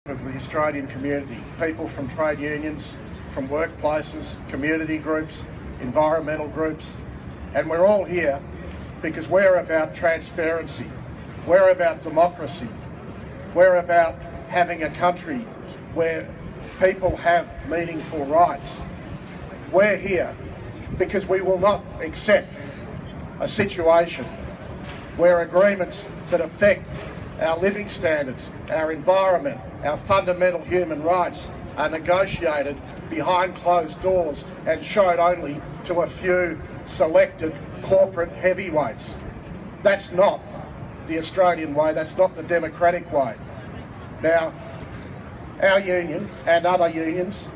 of the Australian community, people from trade unions, from workplaces, community groups, environmental groups, and we're all here because we're about transparency, we're about democracy, we're about having a country where people have meaningful rights. We're here because we will not accept a situation where agreements that affect our living standards, our environment, our fundamental human rights are negotiated behind closed doors and shown only to a few selected corporate heavyweights. That's not the Australian way, that's not the democratic way. Now, our union and other unions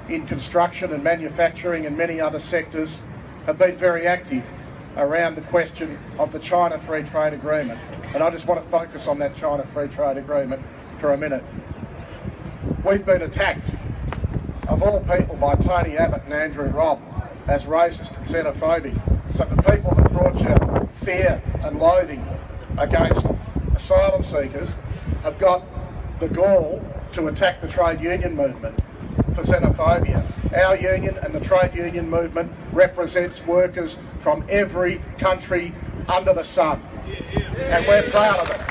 in construction and manufacturing and many other sectors have been very active around the question of the China Free Trade Agreement. And I just want to focus on that China Free Trade Agreement for a minute. We've been attacked, of all people, by Tony Abbott and Andrew Robb as racist and xenophobic. So the people that brought you fear and loathing against asylum seekers have got the gall to attack the trade union movement for xenophobia. Our union and the trade union movement represents workers from every country under the sun, and we're proud of it.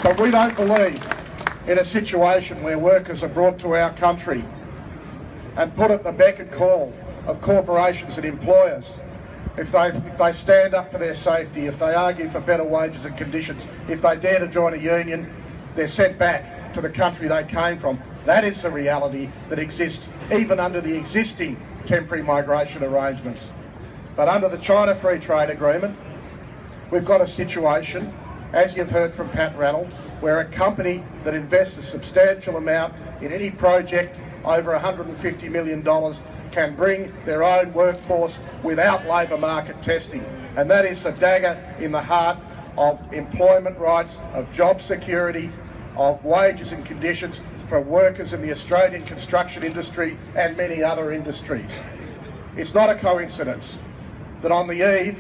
But we don't believe in a situation where workers are brought to our country and put at the beck and call of corporations and employers. If they stand up for their safety, if they argue for better wages and conditions, if they dare to join a union, they're sent back to the country they came from. That is the reality that exists even under the existing temporary migration arrangements. But under the China Free Trade Agreement, we've got a situation, as you've heard from Pat Ranald, where a company that invests a substantial amount in any project over $150 million can bring their own workforce without labour market testing. And that is a dagger in the heart of employment rights, of job security, of wages and conditions for workers in the Australian construction industry and many other industries. It's not a coincidence that on the eve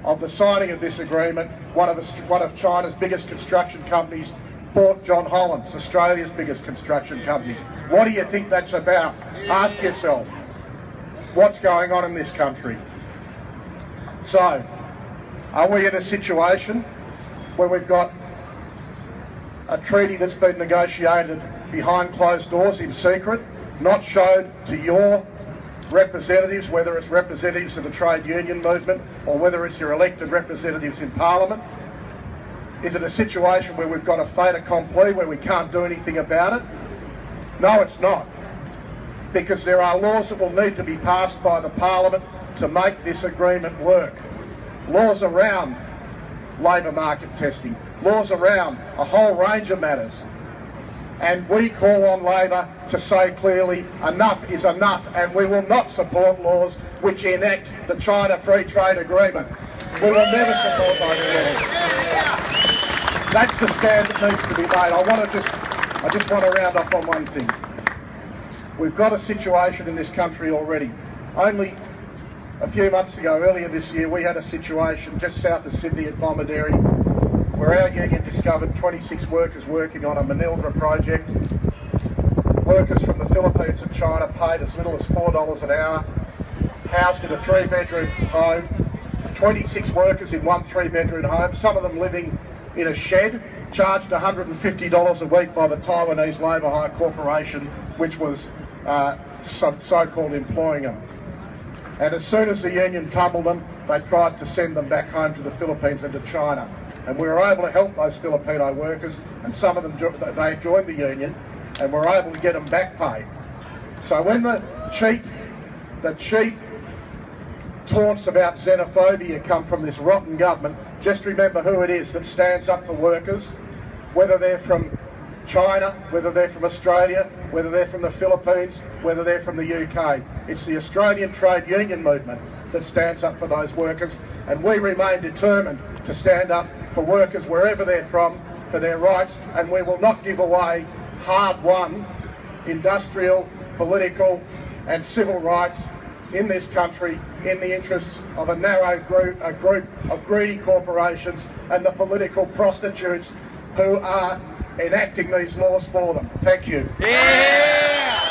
of the signing of this agreement, one of China's biggest construction companies bought John Holland's, Australia's biggest construction company. What do you think that's about? Ask yourself, what's going on in this country? So, are we in a situation where we've got a treaty that's been negotiated behind closed doors in secret, not showed to your representatives, whether it's representatives of the trade union movement or whether it's your elected representatives in Parliament? Is it a situation where we've got a fait accompli, where we can't do anything about it? No, it's not. Because there are laws that will need to be passed by the Parliament to make this agreement work. Laws around labour market testing, laws around a whole range of matters. And we call on Labor to say clearly, enough is enough, and we will not support laws which enact the China Free Trade Agreement. We will never support those laws. That's the stand that needs to be made. I just want to round up on one thing. We've got a situation in this country already. Only a few months ago, earlier this year, we had a situation just south of Sydney at Bomaderry where our union discovered 26 workers working on a Manildra project. Workers from the Philippines and China paid as little as $4 an hour, housed in a 3-bedroom home, 26 workers in one 3-bedroom home, some of them living in a shed, charged $150 a week by the Taiwanese Labour Hire Corporation, which was so-called employing them. And as soon as the union tumbled them, they tried to send them back home to the Philippines and to China. And we were able to help those Filipino workers, and some of them, they joined the union, and we were able to get them back pay. So when the cheap taunts about xenophobia come from this rotten government, just remember who it is that stands up for workers, whether they're from China, whether they're from Australia, whether they're from the Philippines, whether they're from the UK. It's the Australian trade union movement that stands up for those workers, and we remain determined to stand up for workers wherever they're from, for their rights, and we will not give away hard-won industrial, political and civil rights in this country in the interests of a narrow group of greedy corporations and the political prostitutes who are enacting these laws for them. Thank you. Yeah!